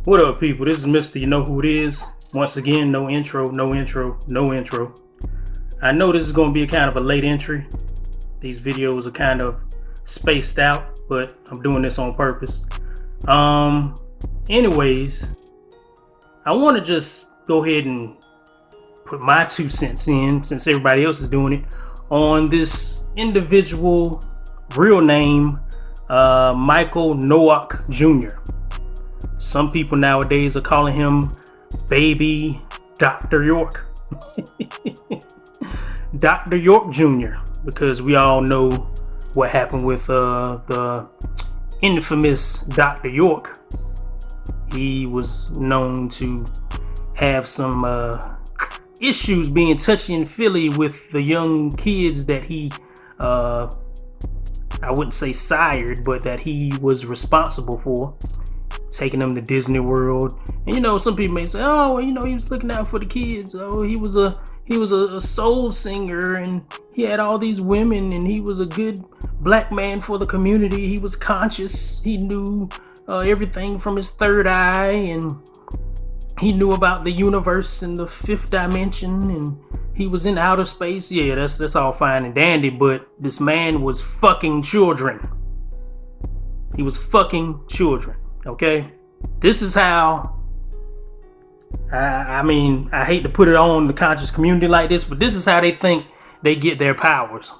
What up, people? This is Mr. You Know Who It Is. Once again, no intro, no intro, no intro. I know this is going to be a kind of a late entry. These videos are kind of spaced out, but I'm doing this on purpose. Anyways, I want to just go ahead and put my 2 cents in, since everybody else is doing it, on this individual, real name, Michael NOAK Jr. Some people nowadays are calling him Baby Dr. York. Dr. York Jr. because we all know what happened with the infamous Dr. York. He was known to have some issues being touchy and feely with the young kids that he I wouldn't say sired, but that he was responsible for, taking them to Disney World. And you know, some people may say, oh, well, you know, he was looking out for the kids. Oh, he was a soul singer, and he had all these women, and he was a good black man for the community. He was conscious. He knew everything from his third eye, and he knew about the universe and the fifth dimension, and he was in outer space. Yeah, that's all fine and dandy, but this man was fucking children. He was fucking children. Okay, this is how, I mean, I hate to put it on the conscious community like this, but this is how they think they get their powers.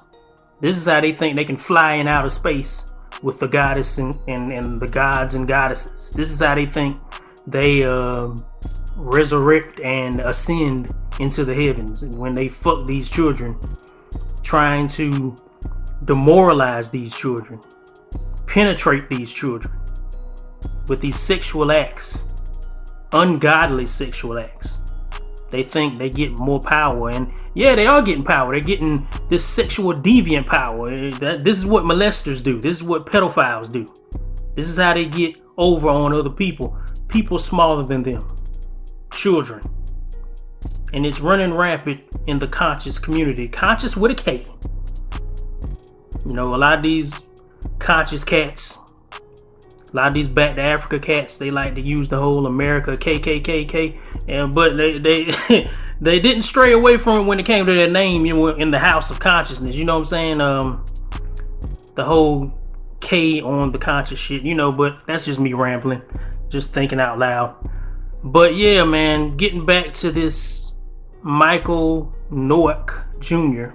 This is how they think they can fly in outer space with the goddess and the gods and goddesses. This is how they think they resurrect and ascend into the heavens. And when they fuck these children, trying to demoralize these children, penetrate these children with these sexual acts, ungodly sexual acts. They think they get more power, and yeah, they are getting power. They're getting this sexual deviant power. This is what molesters do. This is what pedophiles do. This is how they get over on other people smaller than them, children. And it's running rampant in the conscious community. Conscious with a K. You know, a lot of these conscious cats, a lot of these back to Africa cats, they like to use the whole America KKKK, but they didn't stray away from it when it came to their name, you know, in the house of consciousness. You know what I'm saying? The whole K on the conscious shit, you know. But that's just me rambling, just thinking out loud. But yeah, man, getting back to this Michael NOAK Jr.,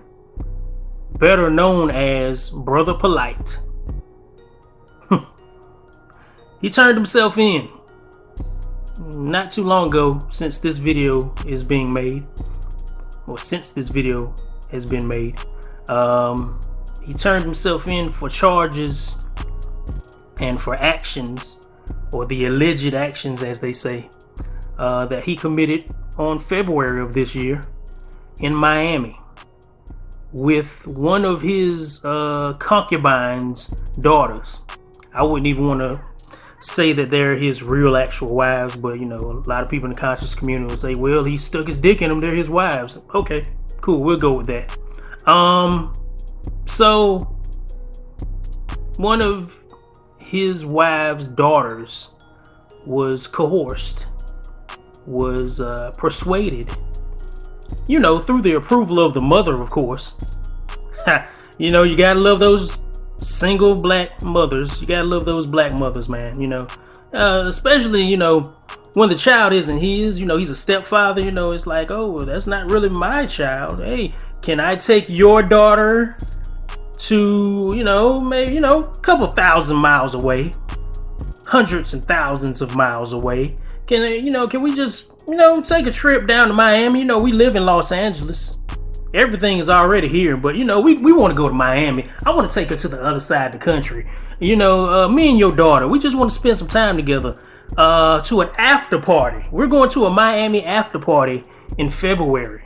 better known as Brother Polight. He turned himself in not too long ago, since this video is being made, or since this video has been made. He turned himself in for charges and for actions, or the alleged actions, as they say, that he committed on February of this year in Miami with one of his concubine's daughters. I wouldn't even want to say that they're his real actual wives, but you know, a lot of people in the conscious community will say, well, he stuck his dick in them, they're his wives. Okay, cool, we'll go with that. So one of his wife's daughters was coerced, was persuaded, you know, through the approval of the mother, of course. You know, you gotta love those single black mothers. You gotta love those black mothers, man. You know, especially, you know, when the child isn't his. You know, he's a stepfather. You know, it's like, oh, well, that's not really my child. Hey, can I take your daughter to, you know, maybe, you know, a couple thousand miles away, hundreds and thousands of miles away? Can we just, you know, take a trip down to Miami? You know, we live in Los Angeles. Everything is already here, but you know, we want to go to Miami. I want to take her to the other side of the country. You know, me and your daughter, we just want to spend some time together to an after party. We're going to a Miami after party in February.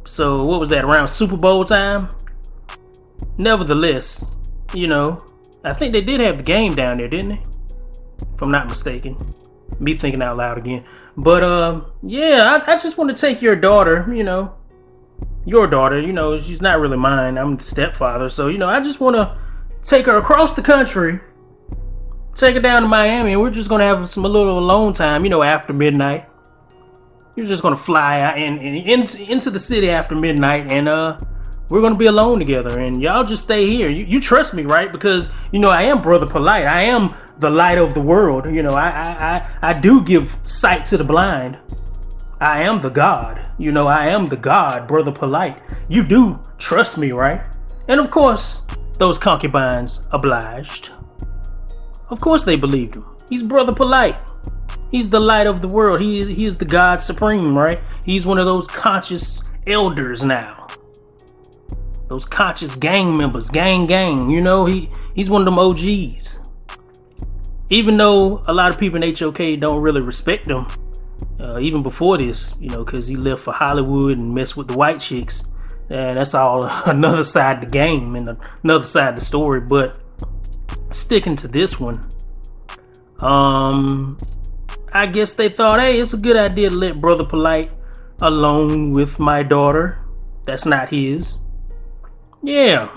So what was that, around Super Bowl time? Nevertheless, you know, I think they did have the game down there, didn't they? If I'm not mistaken. Me thinking out loud again. But yeah, I just want to take your daughter, you know, she's not really mine. I'm the stepfather. So, you know, I just want to take her across the country take her down to Miami, and we're just gonna have a little alone time, you know, after midnight. You're just gonna fly out into the city after midnight, and we're gonna be alone together, and y'all just stay here. You trust me, right? Because you know I am Brother Polight. I am the light of the world. You know, I do give sight to the blind. I am the God. You know, I am the God, Brother Polight. You do trust me, right? And of course, those concubines obliged. Of course they believed him. He's Brother Polight. He's the light of the world. He is the God supreme, right? He's one of those conscious elders now. Those conscious gang members, gang. You know, he's one of them OGs. Even though a lot of people in HOK don't really respect him, even before this, you know, because he left for Hollywood and messed with the white chicks. And that's all another side of the game and another side of the story. But sticking to this one, I guess they thought, hey, it's a good idea to let Brother Polight alone with my daughter. That's not his. Yeah.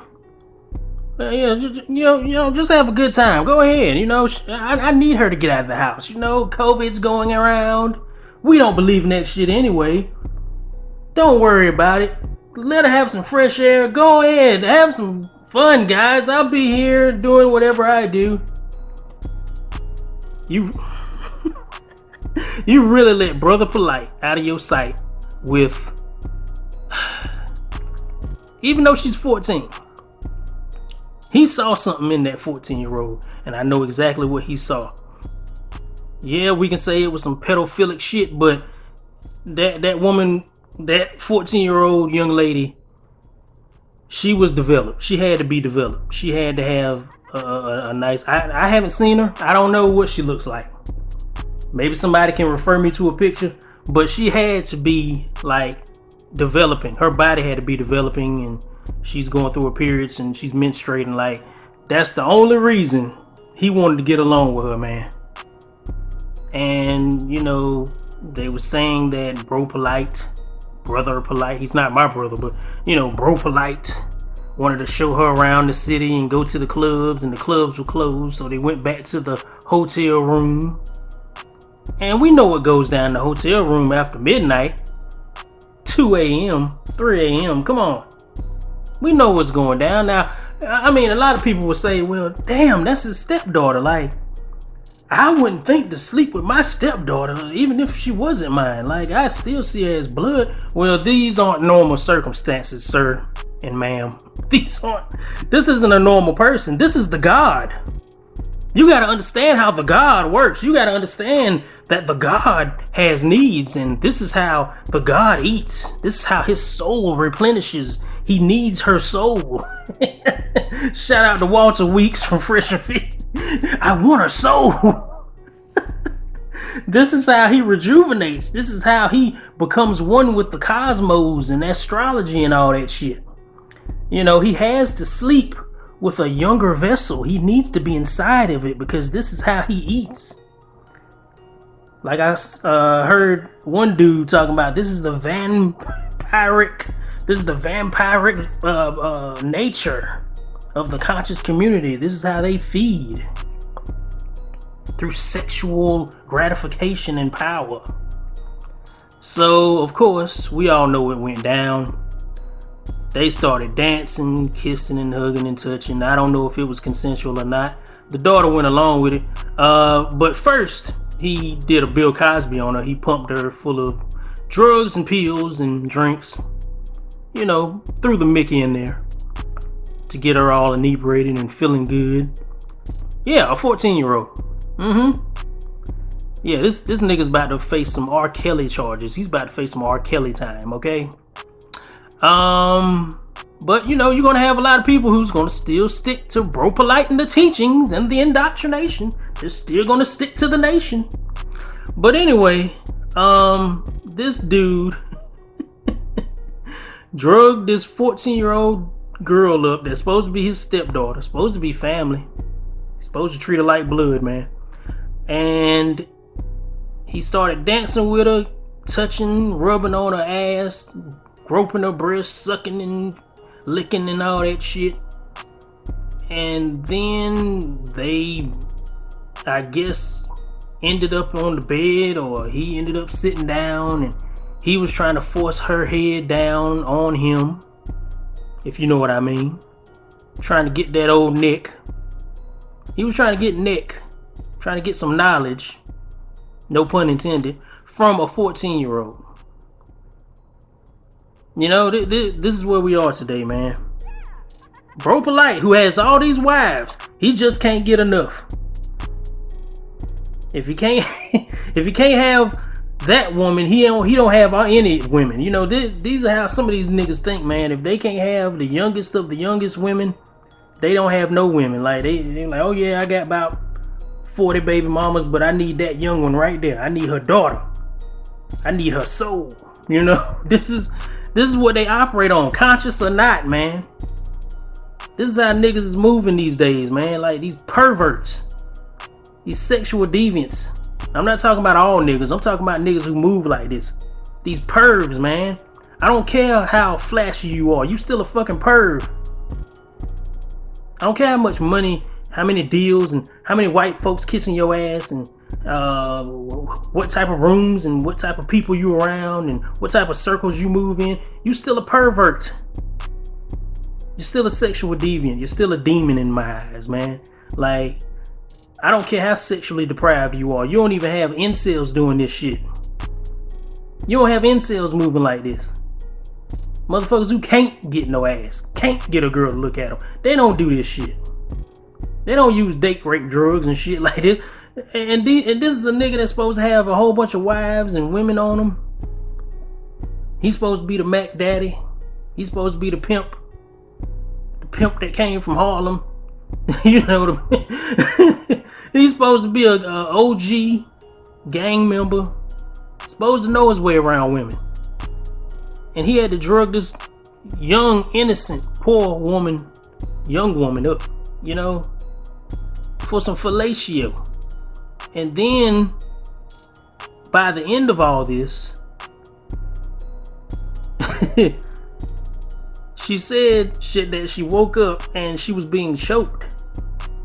Just have a good time. Go ahead. You know, I need her to get out of the house. You know, COVID's going around. We don't believe in that shit anyway. Don't worry about it. Let her have some fresh air. Go ahead. Have some fun, guys. I'll be here doing whatever I do. You really let Brother Polight out of your sight with, even though she's 14. He saw something in that 14-year-old, and I know exactly what he saw. Yeah, we can say it was some pedophilic shit, but that woman, that 14-year-old young lady, she was developed. She had to be developed. She had to have a nice... I haven't seen her. I don't know what she looks like. Maybe somebody can refer me to a picture, but she had to be like developing. Her body had to be developing, and she's going through her periods and she's menstruating. Like, that's the only reason he wanted to get along with her, man. And you know, they were saying that Brother Polight, he's not my brother, but you know, Bro Polight wanted to show her around the city and go to the clubs, and the clubs were closed, so they went back to the hotel room. And we know what goes down in the hotel room after midnight. 2 a.m., 3 a.m., come on. We know what's going down. Now, I mean, a lot of people will say, well, damn, that's his stepdaughter. Like, I wouldn't think to sleep with my stepdaughter, even if she wasn't mine. Like, I still see her as blood. Well, these aren't normal circumstances, sir and ma'am. This isn't a normal person. This is the God. You got to understand how the God works. You got to understand that the God has needs, and this is how the God eats. This is how his soul replenishes. He needs her soul. Shout out to Walter Weeks from Fresh and Fit. I want her soul. This is how he rejuvenates. This is how he becomes one with the cosmos and astrology and all that shit. You know, he has to sleep with a younger vessel. He needs to be inside of it because this is how he eats. Like I heard one dude talking about, this is the vampiric nature of the conscious community. This is how they feed, through sexual gratification and power. So of course we all know what went down. They started dancing, kissing and hugging and touching. I don't know if it was consensual or not. The daughter went along with it. But first, he did a Bill Cosby on her. He pumped her full of drugs and pills and drinks. You know, threw the Mickey in there to get her all inebriated and feeling good. Yeah, a 14-year-old. Yeah, this nigga's about to face some R. Kelly charges. He's about to face some R. Kelly time, okay? But you know, you're gonna have a lot of people who's gonna still stick to Bro Polight and the teachings and the indoctrination. They're still gonna stick to the nation. But anyway, this dude drugged this 14-year-old girl up that's supposed to be his stepdaughter, supposed to be family. He's supposed to treat her like blood, man. And he started dancing with her, touching, rubbing on her ass, groping her breast, sucking and licking and all that shit. And then they I guess, ended up on the bed, or he ended up sitting down and he was trying to force her head down on him, if you know what I mean. Trying to get that old neck. He was trying to get neck, trying to get some knowledge, no pun intended, from a 14-year-old. You know, this is where we are today, man. Bro Polight, who has all these wives, he just can't get enough. If he can't, if he can't have that woman, he don't have any women. You know, these are how some of these niggas think, man. If they can't have the youngest of the youngest women, they don't have no women. Like they're like, oh yeah, I got about 40 baby mamas, but I need that young one right there. I need her daughter. I need her soul. You know, this is what they operate on, conscious or not, man. This is how niggas is moving these days, man. Like these perverts. These sexual deviants. I'm not talking about all niggas. I'm talking about niggas who move like this. These pervs, man. I don't care how flashy you are. You still a fucking perv. I don't care how much money, how many deals, and how many white folks kissing your ass, and what type of rooms and what type of people you around and what type of circles you move in. You still a pervert. You're still a sexual deviant. You're still a demon in my eyes, man. Like, I don't care how sexually deprived you are. You don't even have incels doing this shit. You don't have incels moving like this. Motherfuckers who can't get no ass, can't get a girl to look at them. They don't do this shit. They don't use date rape drugs and shit like this. And this is a nigga that's supposed to have a whole bunch of wives and women on him. He's supposed to be the Mac Daddy. He's supposed to be the pimp. The pimp that came from Harlem. You know what I mean? He's supposed to be a OG gang member, supposed to know his way around women, and he had to drug this young, innocent, poor woman, young woman up, you know, for some fellatio. And then by the end of all this, she said shit that she woke up and she was being choked.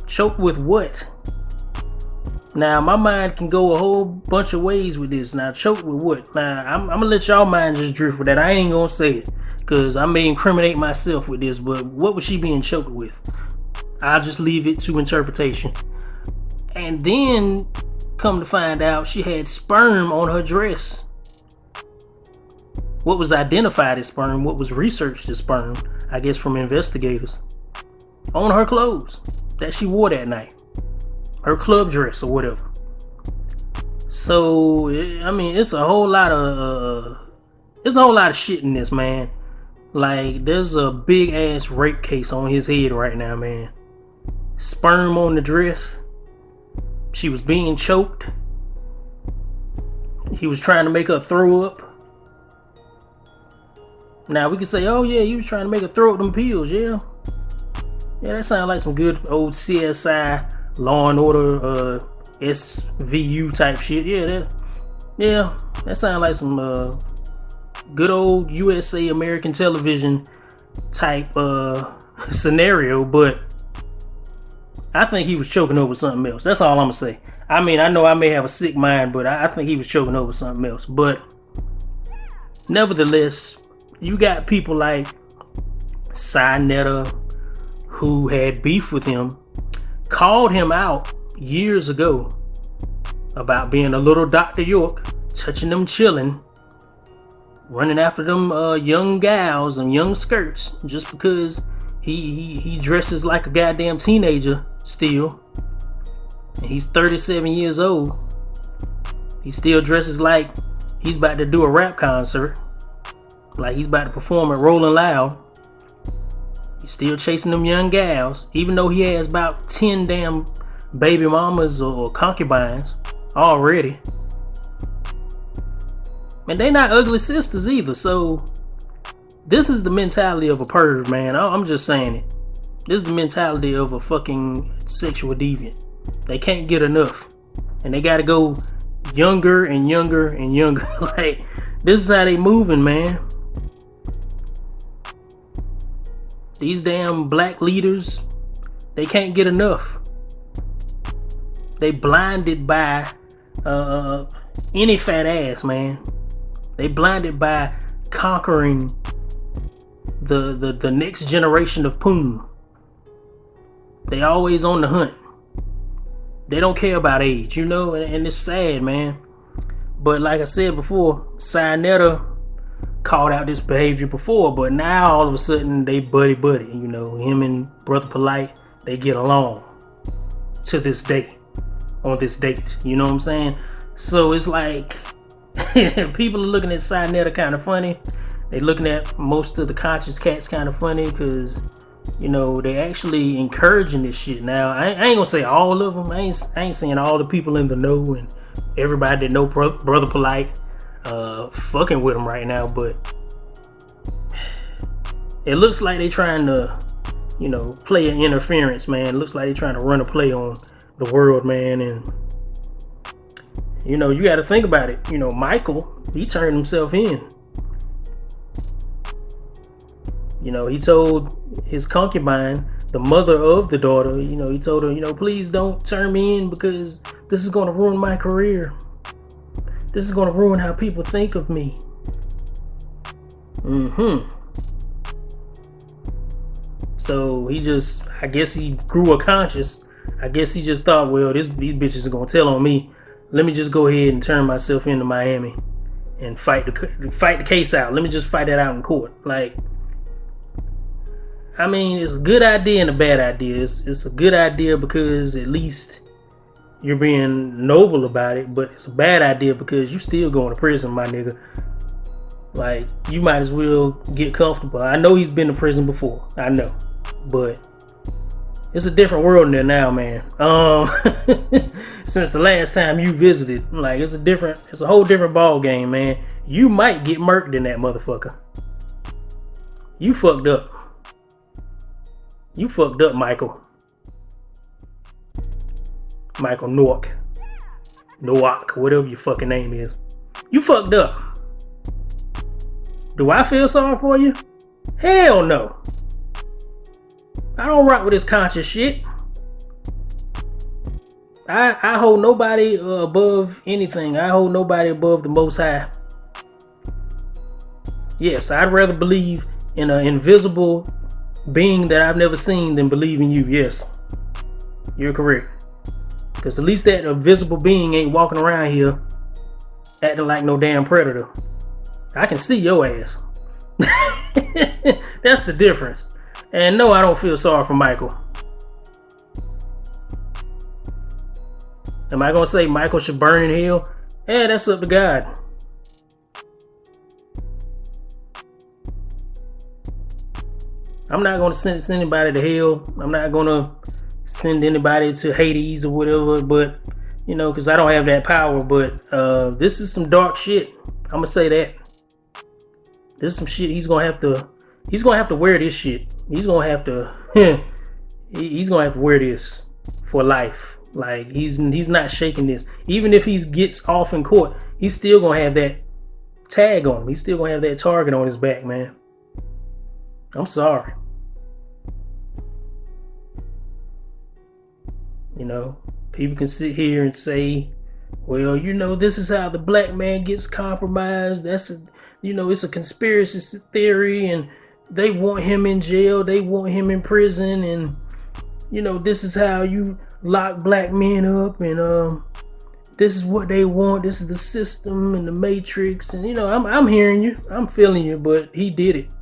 Choked with what? Now, my mind can go a whole bunch of ways with this. Now, choked with what? Now, I'm gonna let y'all mind just drift with that. I ain't gonna say it, because I may incriminate myself with this, but what was she being choked with? I'll just leave it to interpretation. And then, come to find out, she had sperm on her dress. What was identified as sperm, what was researched as sperm, I guess from investigators, on her clothes that she wore that night. Her club dress or whatever. So I mean, it's a whole lot of shit in this, man. Like, there's a big ass rape case on his head right now, man. Sperm on the dress. She was being choked. He was trying to make her throw up. Now we can say, oh yeah, he was trying to make her throw up them pills, yeah. Yeah, that sounds like some good old CSI Law and Order SVU type shit. Yeah, that sounds like some good old USA American television type scenario, but I think he was choking over something else. That's all I'm gonna say. I mean, I know I may have a sick mind, but I think he was choking over something else. But nevertheless, you got people like Sinetta, who had beef with him, called him out years ago about being a little Dr. York, touching them chilling, running after them young gals and young skirts just because he dresses like a goddamn teenager still. And he's 37 years old. He still dresses like he's about to do a rap concert, like he's about to perform at Rolling Loud. He's still chasing them young gals, even though he has about 10 damn baby mamas or concubines already. And they not ugly sisters either. So this is the mentality of a perv, man. I'm just saying it. This is the mentality of a fucking sexual deviant. They can't get enough, and they gotta go younger and younger and younger. Like, this is how they moving, man. These damn black leaders, they can't get enough. They blinded by any fat ass, man. They blinded by conquering the next generation of poon. They always on the hunt. They don't care about age, you know, and it's sad, man. But like I said before, Cyanetta called out this behavior before, but now all of a sudden they buddy, you know. Him and Brother Polight, they get along to this day, on this date, you know what I'm saying? So it's like people are looking at Cyanetta kind of funny. They looking at most of the conscious cats kind of funny because, you know, they actually encouraging this shit. Now I ain't gonna say all of them. I ain't saying all the people in the know and everybody that know Brother Polight fucking with him right now, but it looks like they trying to, you know, play an interference, man. It looks like they trying to run a play on the world, man. And you know, you got to think about it. You know, Michael, he turned himself in. You know, he told his concubine, the mother of the daughter, you know, he told her, you know, please don't turn me in because this is going to ruin my career. This is going to ruin how people think of me. So he just, I guess he grew a conscience. I guess he just thought, well, these bitches are going to tell on me. Let me just go ahead and turn myself into Miami and fight the case out. Let me just fight it out in court. Like, I mean, it's a good idea and a bad idea. It's a good idea because at least you're being noble about it, but it's a bad idea because you still going to prison, my nigga. Like, you might as well get comfortable. I know he's been to prison before. I know. But it's a different world in there now, man. Since the last time you visited, like, it's a whole different ball game, man. You might get murked in that motherfucker. You fucked up. You fucked up, Michael. Michael NOAK. NOAK, whatever your fucking name is. You fucked up. Do I feel sorry for you? Hell no. I don't rock with this conscious shit. I hold nobody above anything. I hold nobody above the Most High. Yes, I'd rather believe in an invisible being that I've never seen than believe in you. Yes, you're correct. Because at least that invisible being ain't walking around here acting like no damn predator. I can see your ass. That's the difference. And no, I don't feel sorry for Michael. Am I gonna say Michael should burn in hell? Yeah, that's up to God. I'm not gonna send anybody to hell. I'm not gonna send anybody to Hades or whatever, but you know, because I don't have that power. But this is some dark shit. I'm gonna say that. This is some shit he's gonna have to wear this shit. He's gonna have to he's gonna have to wear this for life. Like, he's not shaking this. Even if he gets off in court, he's still gonna have that tag on him. He's still gonna have that target on his back, man. I'm sorry. You know, people can sit here and say, well, you know, this is how the black man gets compromised. It's a conspiracy theory, and they want him in jail. They want him in prison, and you know, this is how you lock black men up, and this is what they want. This is the system and the matrix, and you know, I'm hearing you, I'm feeling you, but he did it.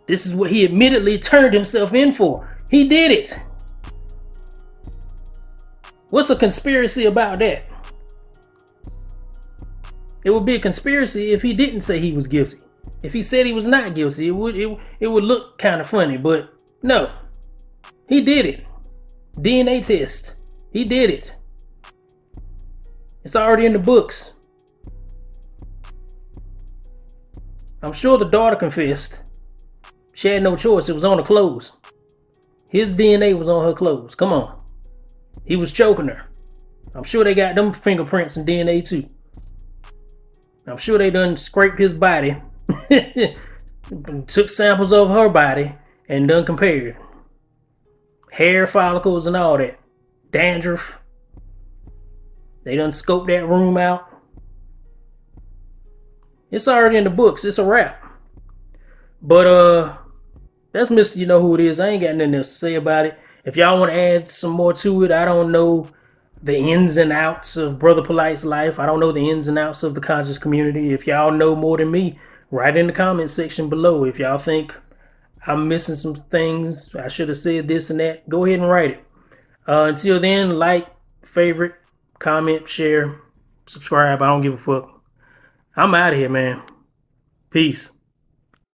This is what he admittedly turned himself in for. He did it. What's a conspiracy about that? It would be a conspiracy if he didn't say he was guilty. If he said he was not guilty, it would look kind of funny, but no. He did it. DNA test. He did it. It's already in the books. I'm sure the daughter confessed. She had no choice. It was on her clothes. His DNA was on her clothes. Come on. He was choking her. I'm sure they got them fingerprints and DNA too. I'm sure they done scraped his body, took samples of her body, and done compared. Hair follicles and all that. Dandruff, They done scoped that room out. It's already in the books. It's a wrap. But that's Mr. You Know Who It Is. I ain't got nothing else to say about it. If y'all want to add some more to it, I don't know the ins and outs of Brother Polight's life. I don't know the ins and outs of the conscious community. If y'all know more than me, write in the comment section below. If y'all think I'm missing some things, I should have said this and that, go ahead and write it. Until then, like, favorite, comment, share, subscribe. I don't give a fuck. I'm out of here, man. Peace.